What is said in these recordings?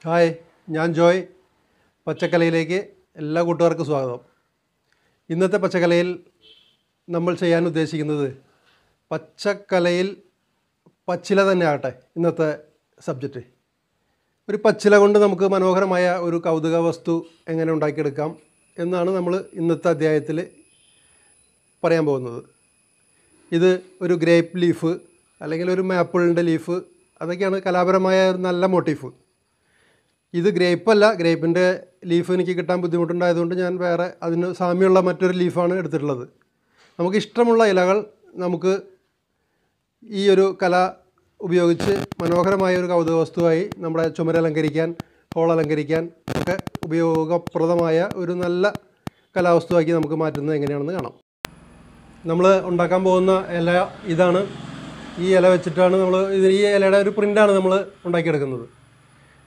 Hi, ഞാൻ ജോയ്. പച്ചക്കലയിലേക്ക് എല്ലാ കൂട്ടുകാർക്കും സ്വാഗതം. ഇന്നത്തെ പച്ചക്കലയിൽ നമ്മൾ ചെയ്യാൻ ഉദ്ദേശിക്കുന്നത് പച്ചക്കലയിൽ പച്ചില തന്നെ ആകട്ടെ ഇന്നത്തെ സബ്ജക്റ്റ്. ഒരു പച്ചില കൊണ്ട് നമുക്ക് മനോഹരമായ ഒരു കൗതുക വസ്തു എങ്ങനെ ഉണ്ടാക്കിയെടുക്കാം എന്നാണ് നമ്മൾ ഇന്നത്തെ അധ്യായത്തിൽ പറയാൻ പോകുന്നത്. ഇത് ഒരു ഗ്രേപ്പ് ലീഫ് അല്ലെങ്കിൽ ഒരു മാപ്പിളിൻ്റെ ലീഫ്, അതൊക്കെയാണ് കലാപരമായ ഒരു നല്ല മോട്ടീഫ്. ഇത് ഗ്രേപ്പല്ല, ഗ്രേപ്പിൻ്റെ ലീഫ് എനിക്ക് കിട്ടാൻ ബുദ്ധിമുട്ടുണ്ടായതുകൊണ്ട് ഞാൻ വേറെ അതിന് സാമ്യമുള്ള മറ്റൊരു ലീഫാണ് എടുത്തിട്ടുള്ളത്. നമുക്ക് ഇഷ്ടമുള്ള ഇലകൾ നമുക്ക് ഈ ഒരു കല ഉപയോഗിച്ച് മനോഹരമായ ഒരു കൗതുക വസ്തുവായി നമ്മുടെ ചുമരലങ്കരിക്കാൻ, ഹോൾ അലങ്കരിക്കാൻ ഒക്കെ ഉപയോഗപ്രദമായ ഒരു നല്ല കലാവസ്തുവാക്കി നമുക്ക് മാറ്റുന്നത് എങ്ങനെയാണെന്ന് കാണാം. നമ്മൾ ഉണ്ടാക്കാൻ പോകുന്ന ഇല ഇതാണ്. ഈ ഇല വെച്ചിട്ടാണ് ഈ ഇലയുടെ ഒരു പ്രിൻ്റാണ് നമ്മൾ ഉണ്ടാക്കിയെടുക്കുന്നത്.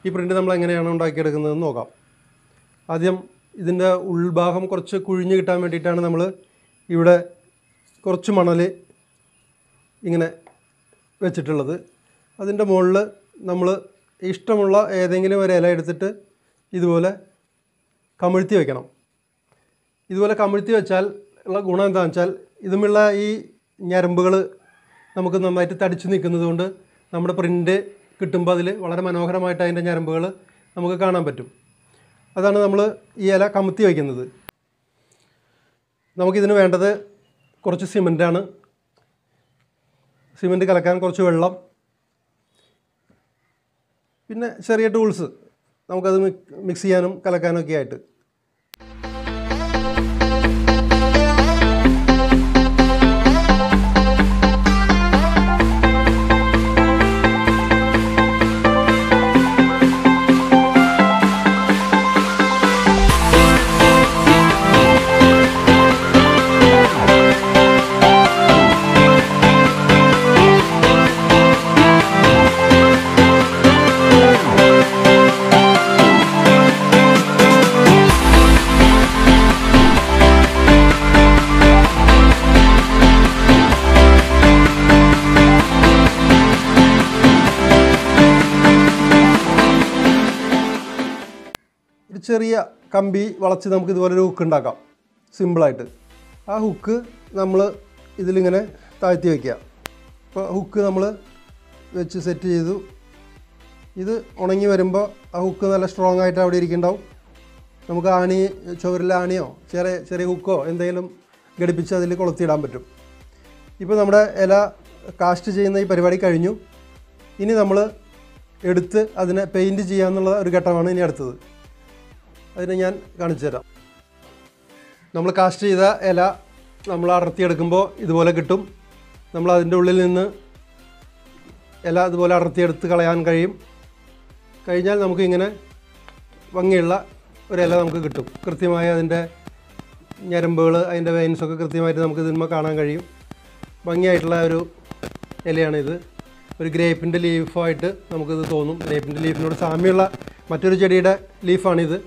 ഈ പ്രിൻ്റ് നമ്മൾ എങ്ങനെയാണ് ഉണ്ടാക്കിയെടുക്കുന്നതെന്ന് നോക്കാം. ആദ്യം ഇതിൻ്റെ ഉൾഭാഗം കുറച്ച് കുഴിഞ്ഞ് കിട്ടാൻ വേണ്ടിയിട്ടാണ് നമ്മൾ ഇവിടെ കുറച്ച് മണൽ ഇങ്ങനെ വെച്ചിട്ടുള്ളത്. അതിൻ്റെ മുകളിൽ നമ്മൾ ഇഷ്ടമുള്ള ഏതെങ്കിലും ഒരു ഇല എടുത്തിട്ട് ഇതുപോലെ കമിഴ്ത്തി വയ്ക്കണം. ഇതുപോലെ കമിഴ്ത്തി വെച്ചാൽ ഉള്ള ഗുണം എന്താണെന്ന് വെച്ചാൽ ഇതുമുള്ള ഈ ഞരമ്പുകൾ നമുക്ക് നന്നായിട്ട് തടിച്ച് നിൽക്കുന്നത് കൊണ്ട് നമ്മുടെ പ്രിൻ്റ് കിട്ടുമ്പോൾ അതിൽ വളരെ മനോഹരമായിട്ട് അതിൻ്റെ ഞരമ്പുകൾ നമുക്ക് കാണാൻ പറ്റും. അതാണ് നമ്മൾ ഈ ഇല കമത്തി വയ്ക്കുന്നത്. നമുക്കിതിന് വേണ്ടത് കുറച്ച് സിമൻറ്റാണ്. സിമൻറ്റ് കലക്കാൻ കുറച്ച് വെള്ളം, പിന്നെ ചെറിയ ടൂൾസ് നമുക്കത് മിക്സ് ചെയ്യാനും കലക്കാനും ഒക്കെ ആയിട്ട്. ചെറിയ കമ്പി വളച്ച് നമുക്ക് ഇതുപോലൊരു ഹുക്ക് ഉണ്ടാക്കാം സിമ്പിളായിട്ട്. ആ ഹുക്ക് നമ്മൾ ഇതിലിങ്ങനെ താഴ്ത്തി വയ്ക്കുക. അപ്പോൾ ഹുക്ക് നമ്മൾ വെച്ച് സെറ്റ് ചെയ്തു. ഇത് ഉണങ്ങി വരുമ്പോൾ ആ ഹുക്ക് നല്ല സ്ട്രോങ് ആയിട്ട് അവിടെ ഇരിക്കുന്നുണ്ടാവും. നമുക്ക് ആണി, ചുവരിലെ ആണിയോ ചെറിയ ഹുക്കോ എന്തെങ്കിലും ഘടിപ്പിച്ച് അതിൽ കൊളുത്തിയിടാൻ പറ്റും. ഇപ്പോൾ നമ്മുടെ ഇല കാസ്റ്റ് ചെയ്യുന്ന ഈ പരിപാടി കഴിഞ്ഞു. ഇനി നമ്മൾ എടുത്ത് അതിനെ പെയിൻറ്റ് ചെയ്യാമെന്നുള്ള ഒരു ഘട്ടമാണ് ഇനി അടുത്തത്. അതിനെ ഞാൻ കാണിച്ചു തരാം. നമ്മൾ കാസ്റ്റ് ചെയ്ത ഇല നമ്മൾ അടർത്തിയെടുക്കുമ്പോൾ ഇതുപോലെ കിട്ടും. നമ്മൾ അതിൻ്റെ ഉള്ളിൽ നിന്ന് ഇല ഇതുപോലെ അടർത്തിയെടുത്ത് കളയാൻ കഴിഞ്ഞാൽ നമുക്ക് ഇങ്ങനെ ഭംഗിയുള്ള ഒരു ഇല നമുക്ക് കിട്ടും. കൃത്യമായ അതിൻ്റെ ഞരമ്പുകൾ, അതിൻ്റെ വെയിൻസൊക്കെ കൃത്യമായിട്ട് നമുക്ക് ഇതിന്മേൽ കാണാൻ കഴിയും. ഭംഗിയായിട്ടുള്ള ഒരു ഇലയാണിത്. ഒരു ഗ്രേപ്പിൻ്റെ ലീഫായിട്ട് നമുക്കിത് തോന്നും. ഗ്രേപ്പിൻ്റെ ലീഫിനോട് സാമ്യമുള്ള മറ്റൊരു ചെടിയുടെ ലീഫാണിത്.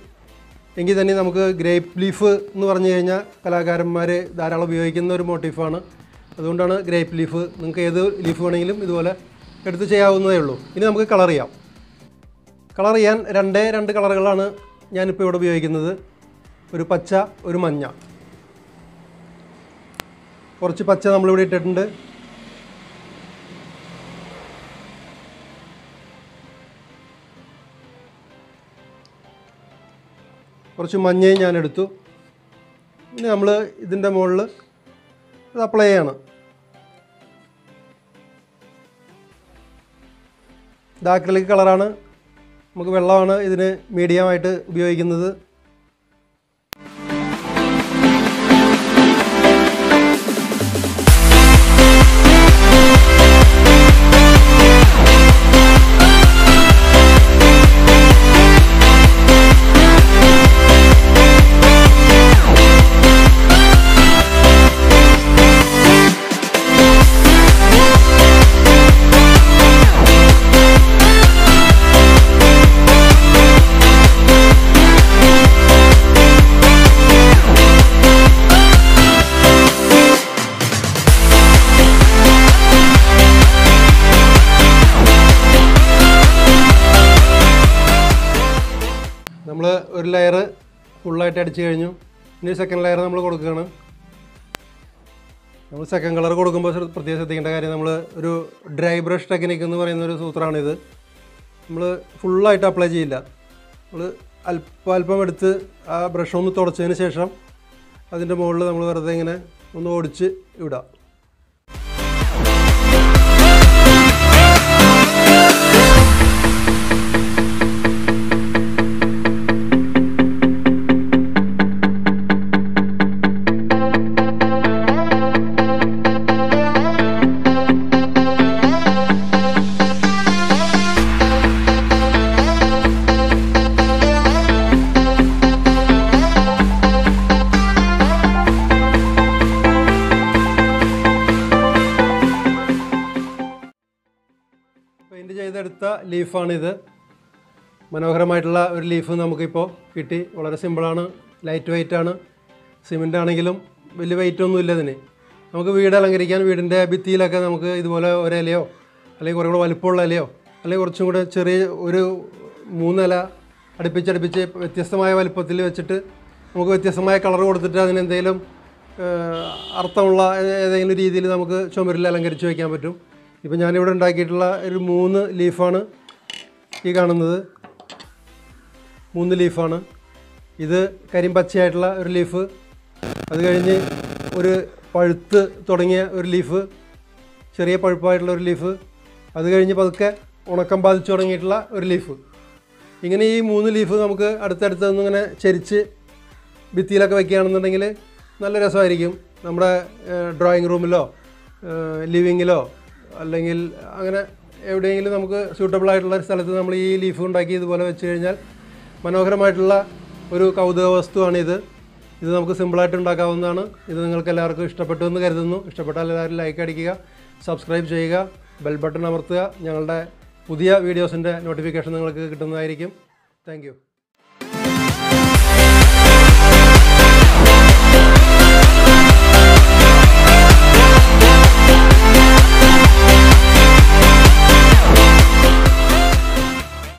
എങ്കിൽ തന്നെ നമുക്ക് ഗ്രേപ്പ് ലീഫ് എന്ന് പറഞ്ഞു കഴിഞ്ഞാൽ കലാകാരന്മാർ ധാരാളം ഉപയോഗിക്കുന്ന ഒരു മോട്ടീഫാണ്. അതുകൊണ്ടാണ് ഗ്രേപ്പ് ലീഫ്. നിങ്ങൾക്ക് ഏത് ലീഫ് വേണമെങ്കിലും ഇതുപോലെ എടുത്ത് ചെയ്യാവുന്നതേ ഉള്ളൂ. ഇനി നമുക്ക് കളർ ചെയ്യാം. കളർ ചെയ്യാൻ രണ്ട് കളറുകളാണ് ഞാനിപ്പോൾ ഇവിടെ ഉപയോഗിക്കുന്നത്. ഒരു പച്ച, ഒരു മഞ്ഞ. കുറച്ച് പച്ച നമ്മളിവിടെ ഇട്ടിട്ടുണ്ട്. കുറച്ച് മഞ്ഞയും ഞാൻ എടുത്തു. ഇനി നമ്മൾ ഇതിൻ്റെ മുകളിൽ ഇത് അപ്ലൈ ചെയ്യണം. ഇത് അക്രിലിക് കളറാണ്. നമുക്ക് വെള്ളമാണ് ഇതിന് മീഡിയമായിട്ട് ഉപയോഗിക്കുന്നത്. ഒരു ലെയർ ഫുള്ളായിട്ട് അടിച്ചു കഴിഞ്ഞു. ഇനി സെക്കൻഡ് ലെയർ നമ്മൾ കൊടുക്കുകയാണ്. നമ്മൾ സെക്കൻഡ് കളർ കൊടുക്കുമ്പോൾ പ്രത്യേകം ശ്രദ്ധിക്കേണ്ട കാര്യം, നമ്മൾ ഒരു ഡ്രൈ ബ്രഷ് ടെക്നിക്ക് എന്ന് പറയുന്നൊരു സൂത്രമാണിത്. നമ്മൾ ഫുള്ളായിട്ട് അപ്ലൈ ചെയ്യില്ല. നമ്മൾ അല്പം എടുത്ത് ആ ബ്രഷ് ഒന്ന് തുടച്ചതിന് ശേഷം അതിൻ്റെ മുകളിൽ നമ്മൾ വെറുതെ ഇങ്ങനെ ഒന്ന് ഓടിച്ച് ഇടാം. പെയിൻറ്റ് ചെയ്തെടുത്ത ലീഫാണിത്. മനോഹരമായിട്ടുള്ള ഒരു ലീഫ് നമുക്കിപ്പോൾ കിട്ടി. വളരെ സിമ്പിളാണ്, ലൈറ്റ് വെയ്റ്റ് ആണ്. സിമെൻ്റ് ആണെങ്കിലും വലിയ വെയിറ്റ് ഒന്നും ഇല്ല ഇതിന്. നമുക്ക് വീട് അലങ്കരിക്കാൻ വീടിൻ്റെ ഭിത്തിയിലൊക്കെ നമുക്ക് ഇതുപോലെ ഒരു ഇലയോ അല്ലെങ്കിൽ കുറേ കൂടെ വലുപ്പമുള്ള ഇലയോ അല്ലെങ്കിൽ കുറച്ചും കൂടെ ചെറിയ ഒരു 3 ഇല അടുപ്പിച്ചടുപ്പിച്ച് വ്യത്യസ്തമായ വലുപ്പത്തിൽ വെച്ചിട്ട് നമുക്ക് വ്യത്യസ്തമായ കളർ കൊടുത്തിട്ട് അതിനെന്തെങ്കിലും അർത്ഥമുള്ള ഏതെങ്കിലും രീതിയിൽ നമുക്ക് ചുമരിൽ അലങ്കരിച്ച് വയ്ക്കാൻ പറ്റും. ഇപ്പോൾ ഞാനിവിടെ ഉണ്ടാക്കിയിട്ടുള്ള ഒരു 3 ലീഫാണ് ഈ കാണുന്നത്. 3 ലീഫാണ്. ഇത് കരിമ്പച്ചയായിട്ടുള്ള ഒരു ലീഫ്, അത് കഴിഞ്ഞ് ഒരു പഴുത്ത് തുടങ്ങിയ ഒരു ലീഫ്, ചെറിയ പഴുപ്പായിട്ടുള്ള ഒരു ലീഫ്, അത് കഴിഞ്ഞ് പതുക്കെ ഉണക്കം ബാധിച്ചു തുടങ്ങിയിട്ടുള്ള ഒരു ലീഫ്. ഇങ്ങനെ ഈ 3 ലീഫ് നമുക്ക് അടുത്തടുത്ത് ഒന്നിങ്ങനെ ചരിച്ച് ഭിത്തിയിലൊക്കെ വയ്ക്കുകയാണെന്നുണ്ടെങ്കിൽ നല്ല രസമായിരിക്കും. നമ്മുടെ ഡ്രോയിങ് റൂമിലോ ലിവിങ്ങിലോ അല്ലെങ്കിൽ അങ്ങനെ എവിടെയെങ്കിലും നമുക്ക് സ്യൂട്ടബിൾ ആയിട്ടുള്ള ഒരു സ്ഥലത്ത് നമ്മൾ ഈ ലീഫ് ഉണ്ടാക്കി ഇതുപോലെ വെച്ച് കഴിഞ്ഞാൽ മനോഹരമായിട്ടുള്ള ഒരു കൗതുക വസ്തുവാണിത്. ഇത് നമുക്ക് സിമ്പിളായിട്ട് ഉണ്ടാക്കാവുന്നതാണ്. ഇത് നിങ്ങൾക്ക് എല്ലാവർക്കും ഇഷ്ടപ്പെട്ടു എന്ന് കരുതുന്നു. ഇഷ്ടപ്പെട്ടാൽ എല്ലാവരും ലൈക്ക് അടിക്കുക, സബ്സ്ക്രൈബ് ചെയ്യുക, ബെൽ ബട്ടൺ അമർത്തുക. ഞങ്ങളുടെ പുതിയ വീഡിയോസിൻ്റെ നോട്ടിഫിക്കേഷൻ നിങ്ങൾക്ക് കിട്ടുന്നതായിരിക്കും. Thank you.